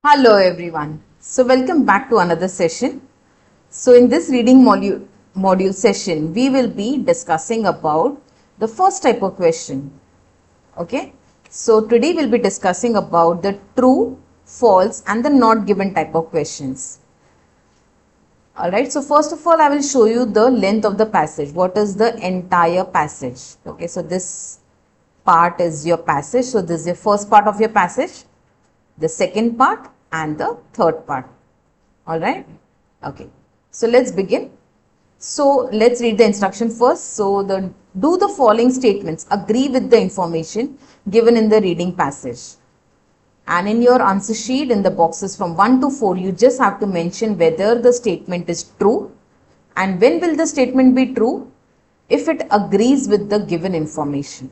Hello everyone. So welcome back to another session. So in this reading module session, we will be discussing about the first type of question. Okay. So today we'll be discussing about the true, false and the not given type of questions. Alright. So first of all, I will show you the length of the passage. What is the entire passage? Okay. So this part is your passage. So this is your first part of your passage, the second part and the third part. All right. Okay. So let's begin. So let's read the instruction first. So do the following statements agree with the information given in the reading passage. And in your answer sheet, in the boxes from 1 to 4, you just have to mention whether the statement is true and when will the statement be true if it agrees with the given information.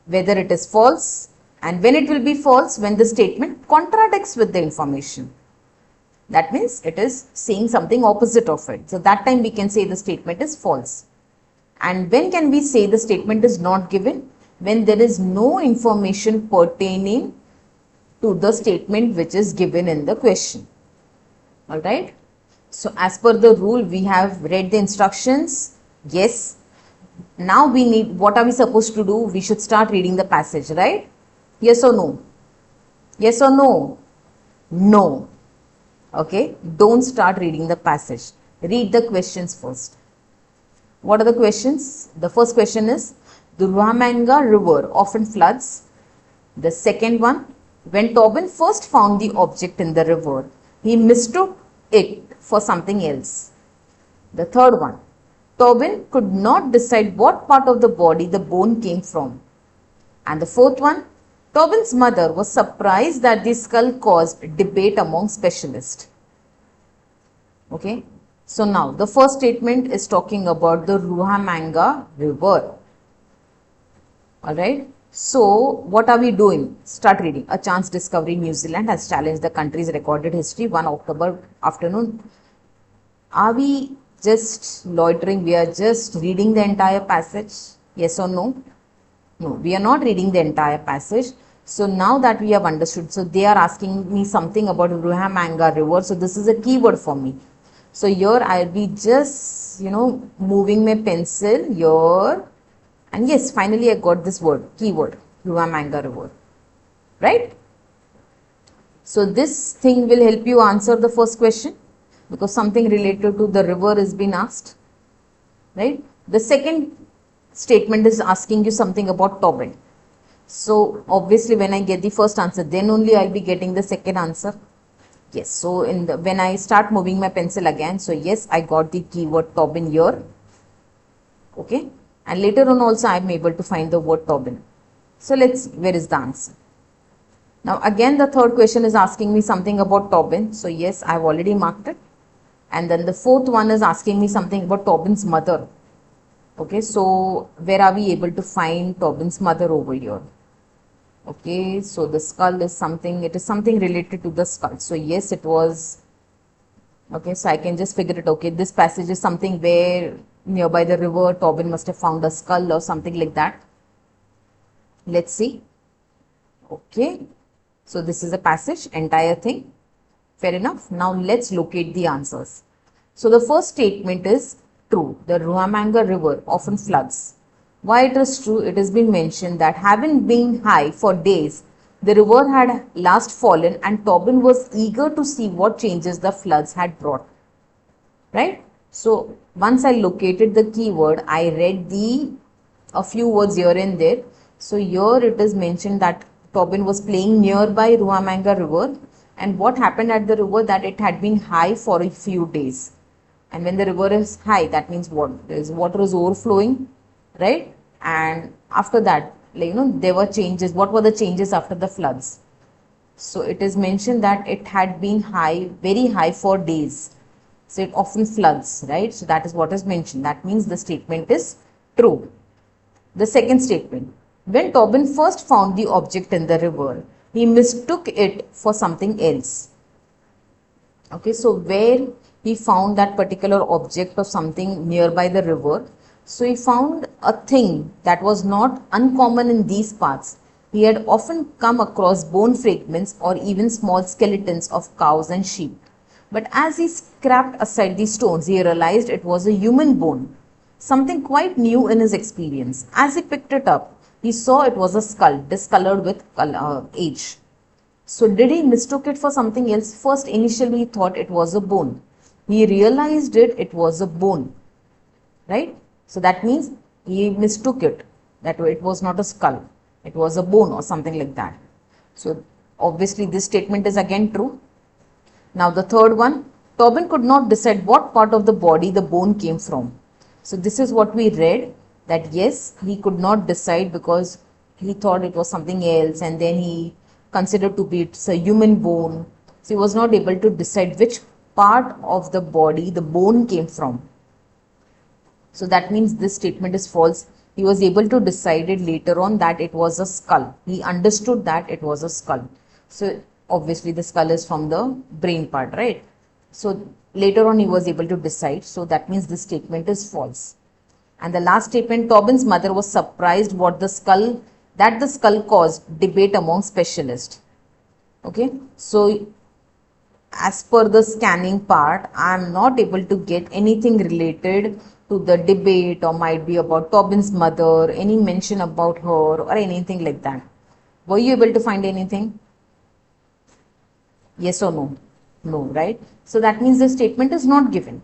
Whether it is false and when it will be false when the statement contradicts with the information. That means it is saying something opposite of it. So that time we can say the statement is false. And when can we say the statement is not given? When there is no information pertaining to the statement which is given in the question. Alright. So as per the rule, we have read the instructions. Yes. Now we need, what are we supposed to do? We should start reading the passage, right? Yes or no? Yes or no? No. Okay. Don't start reading the passage. Read the questions first. What are the questions? The first question is, the Ruhamanga river often floods. The second one, when Tobin first found the object in the river, he mistook it for something else. The third one, Tobin could not decide what part of the body the bone came from. And the fourth one, Tobin's mother was surprised that the skull caused debate among specialists. Okay. So now the first statement is talking about the Ruhamanga river. Alright. So what are we doing? Start reading. A chance discovery in New Zealand has challenged the country's recorded history. 1 October afternoon. Are we just loitering? We are just reading the entire passage? Yes or no? No, we are not reading the entire passage. So now that we have understood, so they are asking me something about Ruhamanga river. So this is a keyword for me. So here I will be just, moving my pencil here. And yes, finally I got this word, keyword, Ruhamanga river. Right? So this thing will help you answer the first question because something related to the river has been asked. Right? The second statement is asking you something about Tobin. So obviously when I get the first answer, then only I'll be getting the second answer. Yes, so when I start moving my pencil again, so yes, I got the keyword Tobin here. Okay, and later on also I am able to find the word Tobin. So let's see, where is the answer? Now again the third question is asking me something about Tobin. So yes, I have already marked it. And then the fourth one is asking me something about Tobin's mother. Okay, so where are we able to find Tobin's mother over here? Okay, so the skull is something, it is something related to the skull. So yes, it was, okay, so I can just figure it, okay, this passage is something where nearby the river, Tobin must have found a skull or something like that. Let's see. Okay, so this is a passage, entire thing. Fair enough. Now let's locate the answers. So the first statement is true. The Ruhamanga river often floods. Why it is true? It has been mentioned that having been high for days, the river had last fallen and Tobin was eager to see what changes the floods had brought. Right? So once I located the keyword, I read a few words here and there. So here it is mentioned that Tobin was playing nearby Ruhamanga river, and what happened at the river, that it had been high for a few days. And when the river is high, that means what? There is water is overflowing, right? And after that, there were changes. What were the changes after the floods? So it is mentioned that it had been high, very high for days. So it often floods, right? So that is what is mentioned. That means the statement is true. The second statement, when Tobin first found the object in the river, he mistook it for something else. Okay, so where he found that particular object or something nearby the river, so he found a thing that was not uncommon in these parts. He had often come across bone fragments or even small skeletons of cows and sheep. But as he scraped aside these stones, he realized it was a human bone, something quite new in his experience. As he picked it up, he saw it was a skull, discolored with age. So did he mistook it for something else? First, initially he thought it was a bone. He realized it was a bone, right? So that means he mistook it, that it was not a skull, it was a bone or something like that. So obviously this statement is again true. Now the third one, Tobin could not decide what part of the body the bone came from. So this is what we read, that yes, he could not decide because he thought it was something else, and then he considered to be it's a human bone. So he was not able to decide which part of the body the bone came from. So that means this statement is false. He was able to decide it later on that it was a skull. He understood that it was a skull. So obviously the skull is from the brain part, right? So later on he was able to decide. So that means this statement is false. And the last statement, Tobin's mother was surprised that the skull caused debate among specialists. Okay, so as per the scanning part, I am not able to get anything related to the debate, or might be about Tobin's mother, any mention about her or anything like that. Were you able to find anything? Yes or no? No, right? So that means the statement is not given.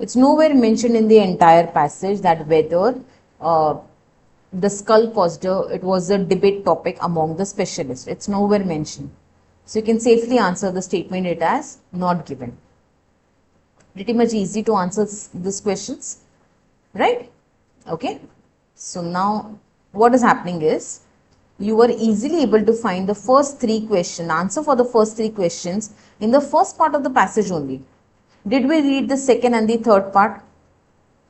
It's nowhere mentioned in the entire passage that whether the skull caused it was a debate topic among the specialists. It's nowhere mentioned. So you can safely answer the statement it as not given. Pretty much easy to answer these questions, right? Okay. So now what is happening is you were easily able to find the first three questions, answer for the first three questions in the first part of the passage only. Did we read the second and the third part?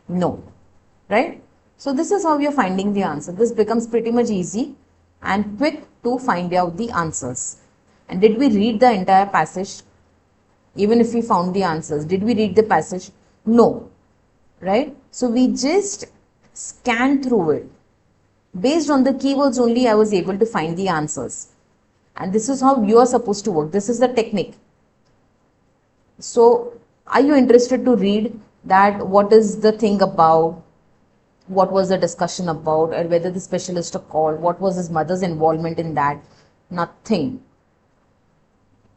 No, right? So this is how we are finding the answer. This becomes pretty much easy and quick to find out the answers. And did we read the entire passage? Even if we found the answers, did we read the passage? No, right? So we just scanned through it. Based on the keywords only, I was able to find the answers. And this is how you are supposed to work. This is the technique. So are you interested to read that what is the thing about, what was the discussion about, or whether the specialist called, what was his mother's involvement in that? Nothing.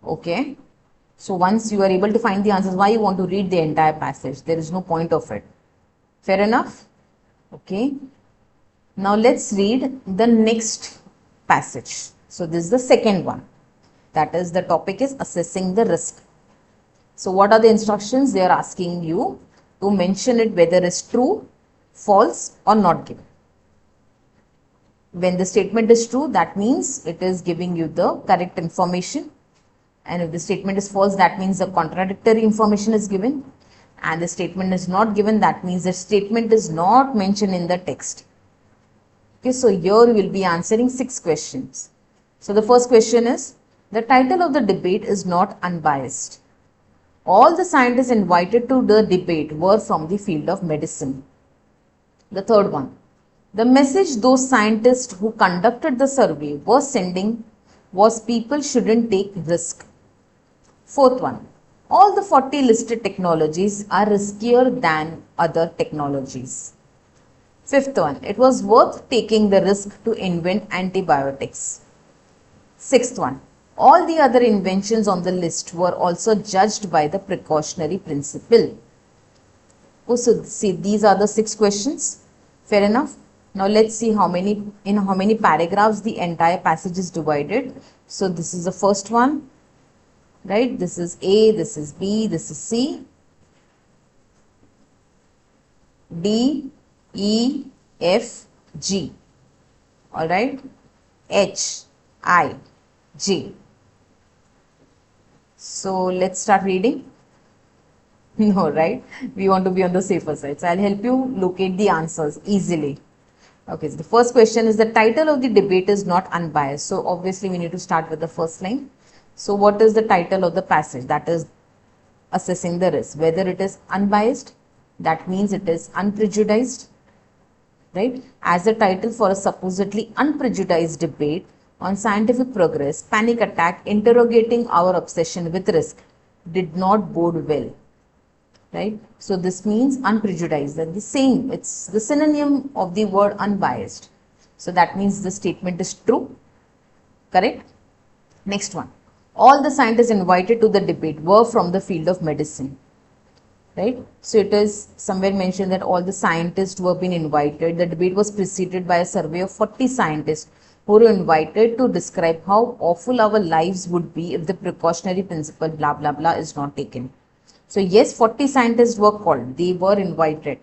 Okay. So once you are able to find the answers, why you want to read the entire passage? There is no point of it. Fair enough? Okay. Now let's read the next passage. So this is the second one. That is, the topic is assessing the risk. So what are the instructions? They are asking you to mention it whether it's true, false or not given. When the statement is true, that means it is giving you the correct information. And if the statement is false, that means the contradictory information is given. And the statement is not given, that means the statement is not mentioned in the text. Okay, so here we will be answering 6 questions. So the first question is, the title of the debate is not unbiased. All the scientists invited to the debate were from the field of medicine. The third one, the message those scientists who conducted the survey were sending was people shouldn't take risk. Fourth one, all the 40 listed technologies are riskier than other technologies. Fifth one, it was worth taking the risk to invent antibiotics. Sixth one, all the other inventions on the list were also judged by the precautionary principle. Oh, so see, these are the 6 questions. Fair enough. Now let's see in how many paragraphs the entire passage is divided. So this is the first one, right? This is A, this is B, this is C, D, E, F, G, all right, H, I, J. So let's start reading. No, right? We want to be on the safer side. So I'll help you locate the answers easily. Okay, so the first question is, the title of the debate is not unbiased. So obviously we need to start with the first line. So what is the title of the passage? That is assessing the risk. Whether it is unbiased, that means it is unprejudiced, right? As a title for a supposedly unprejudiced debate, on scientific progress, panic attack, interrogating our obsession with risk did not bode well. Right? So this means unprejudiced. That the same, it's the synonym of the word unbiased. So that means the statement is true. Correct? Next one. All the scientists invited to the debate were from the field of medicine. Right? So it is somewhere mentioned that all the scientists who have been invited, the debate was preceded by a survey of 40 scientists who were invited to describe how awful our lives would be if the precautionary principle blah blah blah is not taken. So yes, 40 scientists were called, they were invited.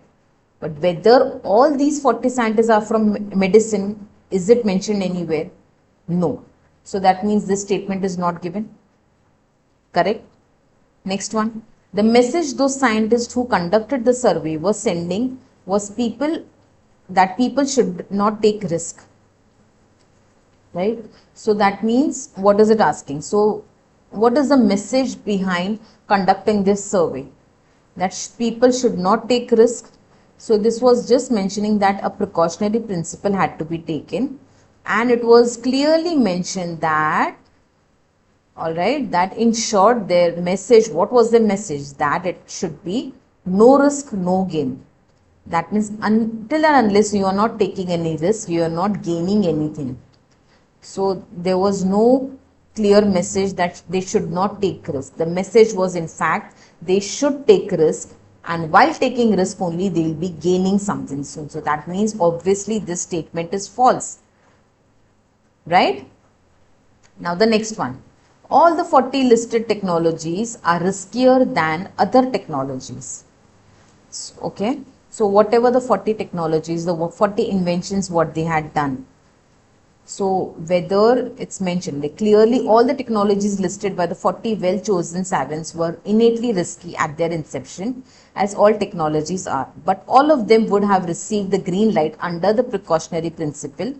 But whether all these 40 scientists are from medicine, is it mentioned anywhere? No. So that means this statement is not given. Correct? Next one. The message those scientists who conducted the survey were sending was that people should not take risk. Right? So that means, what is it asking? So what is the message behind conducting this survey? That people should not take risk. So this was just mentioning that a precautionary principle had to be taken, and it was clearly mentioned that, alright, that in short their message, what was the message? That it should be no risk, no gain. That means until and unless you are not taking any risk, you are not gaining anything. So there was no clear message that they should not take risk. The message was in fact they should take risk, and while taking risk only they will be gaining something soon. So that means obviously this statement is false. Right? Now the next one. All the 40 listed technologies are riskier than other technologies. Okay. So whatever the 40 technologies, the 40 inventions what they had done. So whether it's mentioned, like clearly all the technologies listed by the 40 well chosen savants were innately risky at their inception, as all technologies are. But all of them would have received the green light under the precautionary principle,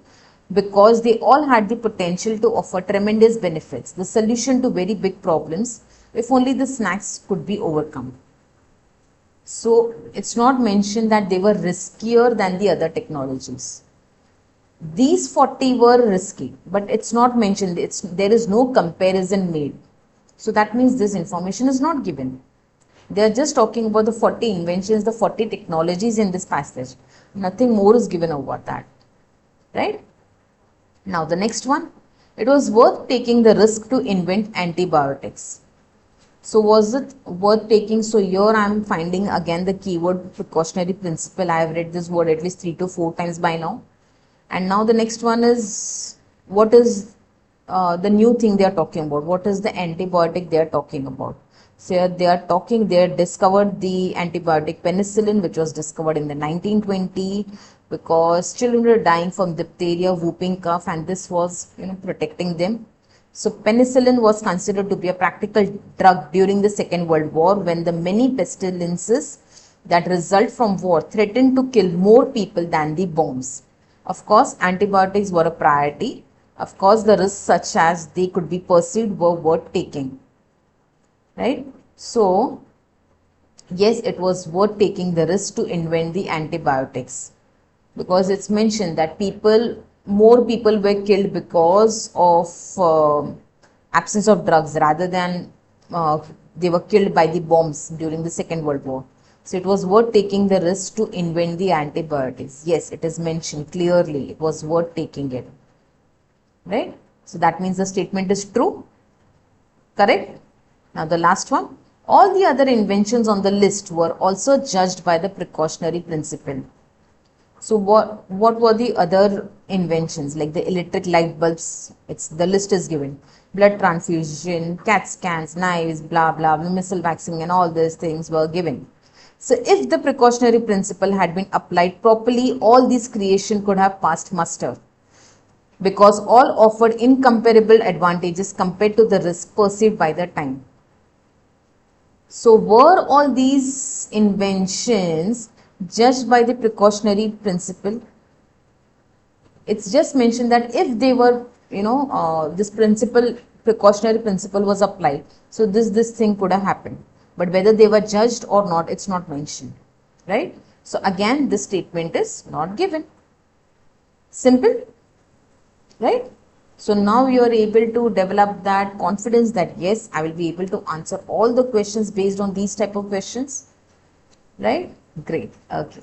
because they all had the potential to offer tremendous benefits, the solution to very big problems, if only the snacks could be overcome. So it's not mentioned that they were riskier than the other technologies. These 40 were risky, but it's not mentioned, there is no comparison made. So that means this information is not given. They are just talking about the 40 inventions, the 40 technologies in this passage. Nothing more is given about that. Right? Now the next one. It was worth taking the risk to invent antibiotics. So was it worth taking? So here I am finding again the keyword precautionary principle. I have read this word at least 3 to 4 times by now. And now the next one is, what is the new thing they are talking about? What is the antibiotic they are talking about? So they discovered the antibiotic penicillin, which was discovered in the 1920, because children were dying from diphtheria, whooping cough, and this was protecting them. So penicillin was considered to be a practical drug during the Second World War, when the many pestilences that result from war threatened to kill more people than the bombs. Of course, antibiotics were a priority. Of course, the risks such as they could be perceived were worth taking. Right? So, yes, it was worth taking the risk to invent the antibiotics, because it's mentioned that more people were killed because of absence of drugs rather than they were killed by the bombs during the Second World War. So it was worth taking the risk to invent the antibiotics. Yes, it is mentioned clearly. It was worth taking it. Right? So that means the statement is true. Correct? Now the last one. All the other inventions on the list were also judged by the precautionary principle. So what were the other inventions, like the electric light bulbs? The list is given. Blood transfusion, CAT scans, knives, blah blah, missile vaccine, and all these things were given. So if the precautionary principle had been applied properly, all these creations could have passed muster, because all offered incomparable advantages compared to the risk perceived by the time. So were all these inventions judged by the precautionary principle? It's just mentioned that if they were, this precautionary principle was applied, so this thing could have happened. But whether they were judged or not, it's not mentioned. Right? So again, this statement is not given. Simple. Right? So now you are able to develop that confidence that yes, I will be able to answer all the questions based on these type of questions, right? Great. Okay.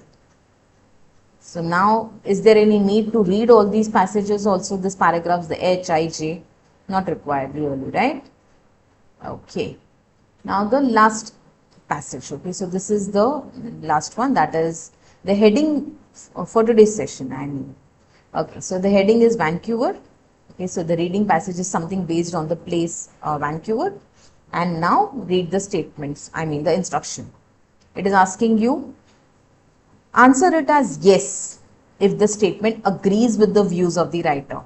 So now, is there any need to read all these passages also, these paragraphs, the H, I, J? Not required really, right? Okay. Now the last passage. Okay, so this is the last one, that is the heading for today's session. I mean, okay, so the heading is Vancouver. Okay, so the reading passage is something based on the place Vancouver. And now read the statements, I mean the instruction. It is asking you, answer it as yes if the statement agrees with the views of the writer.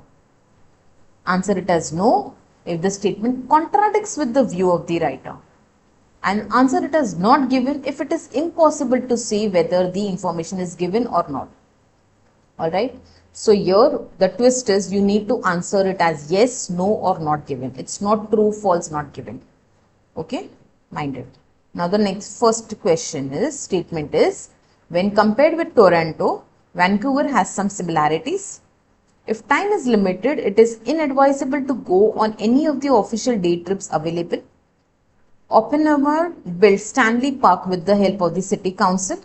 Answer it as no if the statement contradicts with the view of the writer. And answer it as not given if it is impossible to say whether the information is given or not. Alright. So here the twist is you need to answer it as yes, no or not given. It's not true, false, not given. Okay. Mind it. Now the next first question is, statement is, when compared with Toronto, Vancouver has some similarities. If time is limited, it is inadvisable to go on any of the official day trips available. Oppenheimer built Stanley Park with the help of the city council.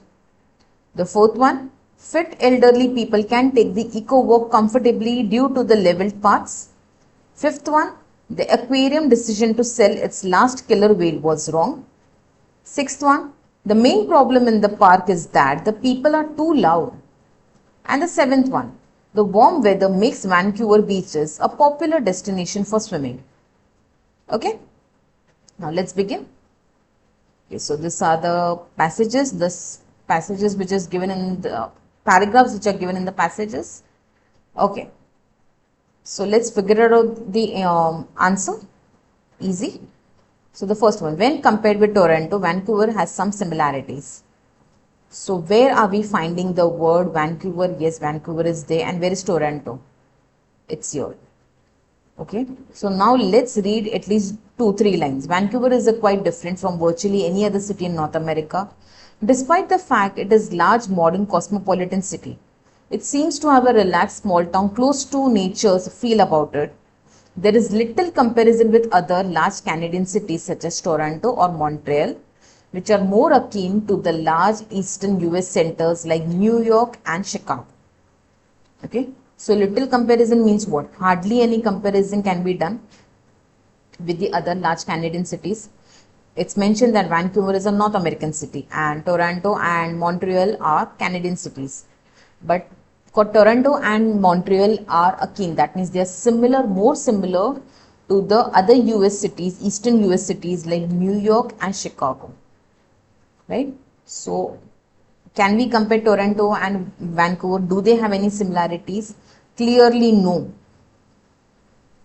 The fourth one, fit elderly people can take the eco walk comfortably due to the leveled paths. Fifth one, the aquarium decision to sell its last killer whale was wrong. Sixth one, the main problem in the park is that the people are too loud. And the seventh one, the warm weather makes Vancouver beaches a popular destination for swimming. Okay. Now let's begin. Okay, so these are the passages, which is given in the paragraphs which are given in the passages. Okay. So let's figure out the answer. Easy. So the first one, when compared with Toronto, Vancouver has some similarities. So where are we finding the word Vancouver? Yes, Vancouver is there. And where is Toronto? It's here. Okay, so now let's read at least 2-3 lines. Vancouver is quite different from virtually any other city in North America. Despite the fact it is large, modern, cosmopolitan city, it seems to have a relaxed small town close to nature's feel about it. There is little comparison with other large Canadian cities such as Toronto or Montreal, which are more akin to the large eastern US centers like New York and Chicago. Okay. So little comparison means what? Hardly any comparison can be done with the other large Canadian cities. It's mentioned that Vancouver is a North American city and Toronto and Montreal are Canadian cities. But for Toronto and Montreal are akin, that means they are similar, more similar to the other US cities, eastern US cities like New York and Chicago. Right? So can we compare Toronto and Vancouver? Do they have any similarities? Clearly no.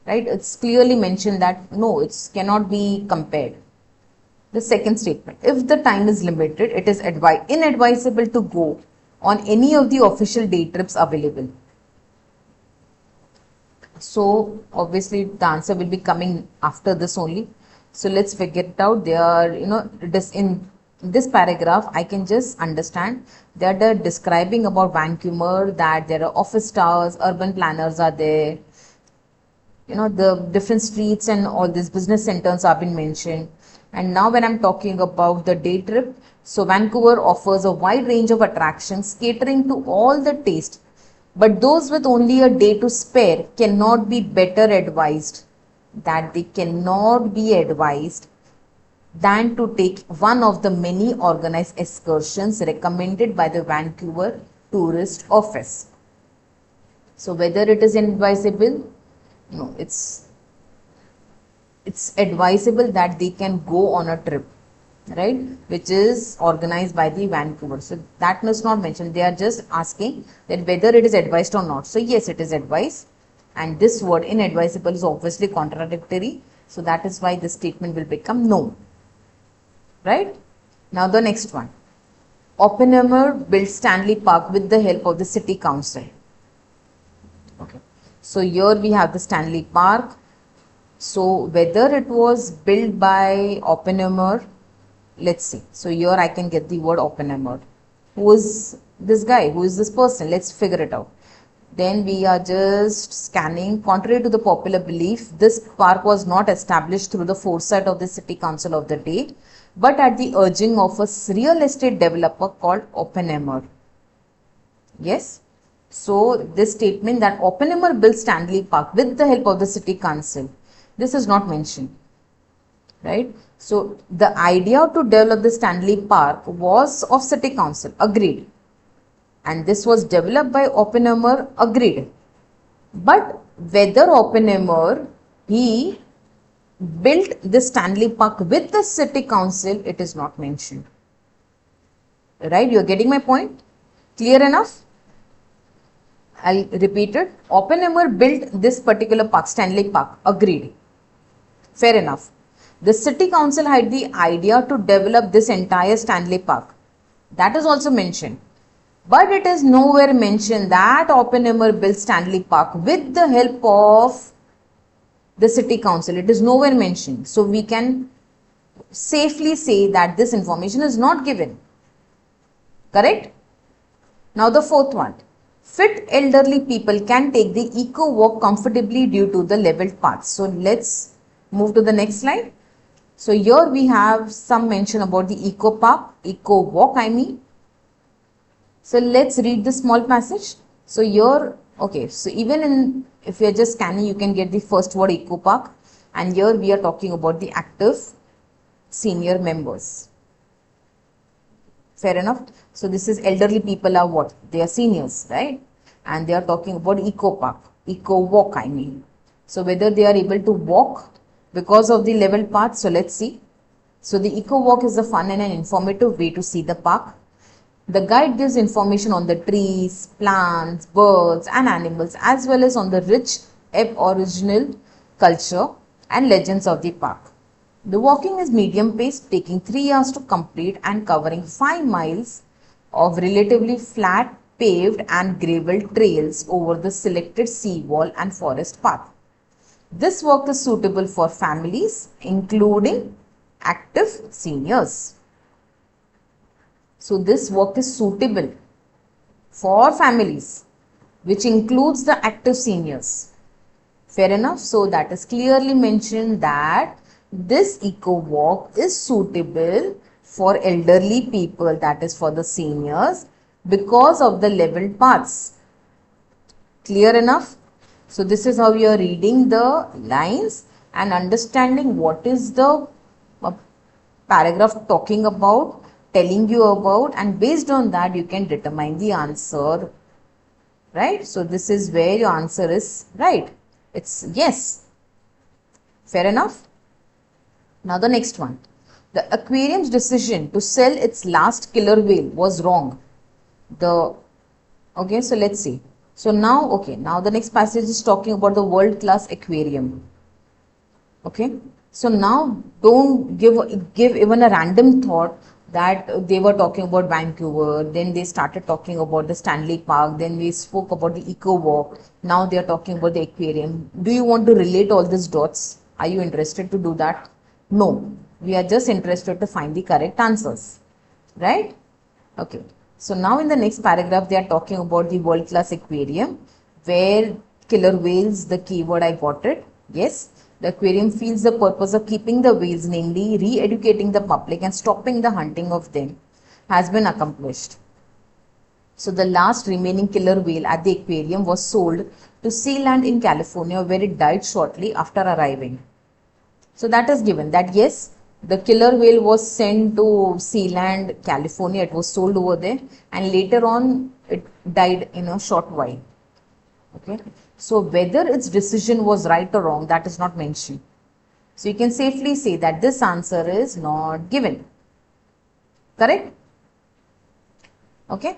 Right? It's clearly mentioned that no, it cannot be compared. The second statement, if the time is limited, it is inadvisable to go on any of the official day trips available. So obviously the answer will be coming after this only. So let's figure it out. They are, in this paragraph, I can just understand that they're describing about Vancouver, that there are office towers, urban planners are there, the different streets and all these business centers have been mentioned. And now when I'm talking about the day trip, so Vancouver offers a wide range of attractions catering to all the taste, but those with only a day to spare cannot be better advised, that they cannot be advised than to take one of the many organized excursions recommended by the Vancouver Tourist Office. So whether it is advisable, no, it's advisable that they can go on a trip, right, which is organized by the Vancouver. So that is not mentioned. They are just asking that whether it is advised or not. So yes, it is advised, and this word inadvisable is obviously contradictory. So that is why this statement will become no. Right? Now the next one. Oppenheimer built Stanley Park with the help of the city council. Okay. So here we have the Stanley Park. So whether it was built by Oppenheimer, let's see. So here I can get the word Oppenheimer. Who is this guy? Who is this person? Let's figure it out. Then we are just scanning. Contrary to the popular belief, this park was not established through the foresight of the city council of the day, but at the urging of a real estate developer called Oppenheimer. Yes. So this statement that Oppenheimer built Stanley Park with the help of the city council, this is not mentioned, right? So the idea to develop the Stanley Park was of city council, agreed, and this was developed by Oppenheimer, agreed. But whether Oppenheimer he built the Stanley Park with the city council, it is not mentioned, right? You are getting my point? Clear enough? I'll repeat it. Oppenheimer built this particular park, Stanley Park, agreed. Fair enough. The city council had the idea to develop this entire Stanley Park. That is also mentioned. But it is nowhere mentioned that Oppenheimer built Stanley Park with the help of the city council. It is nowhere mentioned. So we can safely say that this information is not given. Correct? Now the fourth one. Fit elderly people can take the eco walk comfortably due to the leveled paths. So let's move to the next slide. So here we have some mention about the eco park, eco walk I mean. So let's read the small passage. So here, okay, so even if you are just scanning, you can get the first word eco park, and here we are talking about the active senior members. Fair enough. So this is elderly people are what? They are seniors, right? And they are talking about eco park, eco walk I mean. So whether they are able to walk because of the level path. So let's see. So the eco walk is a fun and an informative way to see the park. The guide gives information on the trees, plants, birds and animals, as well as on the rich aboriginal culture and legends of the park. The walking is medium paced, taking 3 hours to complete and covering 5 miles of relatively flat, paved and gravel trails over the selected seawall and forest path. This walk is suitable for families, including active seniors. So this walk is suitable for families, which includes the active seniors. Fair enough. So that is clearly mentioned that this eco walk is suitable for elderly people, that is for the seniors, because of the leveled paths. Clear enough? So this is how you are reading the lines and understanding what is the paragraph talking about, telling you about, and based on that you can determine the answer, right? So this is where your answer is right. It's yes. Fair enough. Now the next one. The aquarium's decision to sell its last killer whale was wrong. Okay, so let's see. So now, okay, now the next passage is talking about the world-class aquarium. Okay, so now don't give even a random thought that they were talking about Vancouver, then they started talking about the Stanley Park, then we spoke about the Eco Walk, now they are talking about the aquarium. Do you want to relate all these dots? Are you interested to do that? No, we are just interested to find the correct answers, right? Okay, so now in the next paragraph they are talking about the world-class aquarium, where killer whales, the keyword I got it, yes. The aquarium feels the purpose of keeping the whales, namely re-educating the public and stopping the hunting of them, has been accomplished. So the last remaining killer whale at the aquarium was sold to Sealand in California, where it died shortly after arriving. So that is given that yes, the killer whale was sent to Sealand, California, it was sold over there, and later on it died in a short while. Okay. So whether its decision was right or wrong, that is not mentioned. So you can safely say that this answer is not given. Correct? Okay.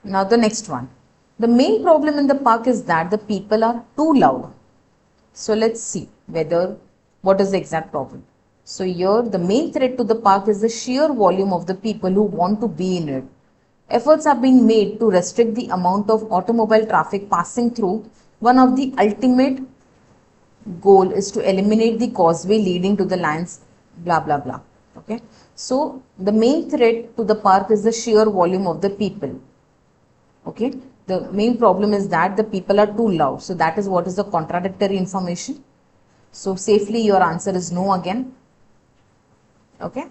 Now the next one. The main problem in the park is that the people are too loud. So let's see what is the exact problem. So here the main threat to the park is the sheer volume of the people who want to be in it. Efforts are being made to restrict the amount of automobile traffic passing through. One of the ultimate goal is to eliminate the causeway leading to the lands, blah blah blah. Okay, so the main threat to the park is the sheer volume of the people. Okay, The main problem is that the people are too loud. So that is what is the contradictory information. So safely your answer is no again. Okay.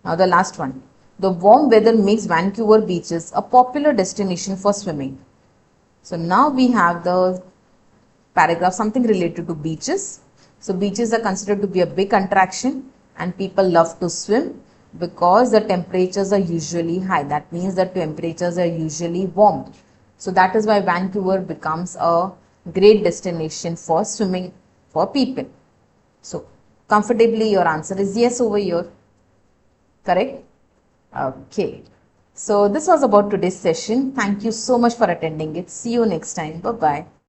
Now the last one. The warm weather makes Vancouver beaches a popular destination for swimming. So now we have the paragraph something related to beaches. So beaches are considered to be a big attraction and people love to swim because the temperatures are usually high. That means the temperatures are usually warm. So that is why Vancouver becomes a great destination for swimming for people. So comfortably your answer is yes over here. Correct? Okay. So this was about today's session. Thank you so much for attending it. See you next time. Bye-bye.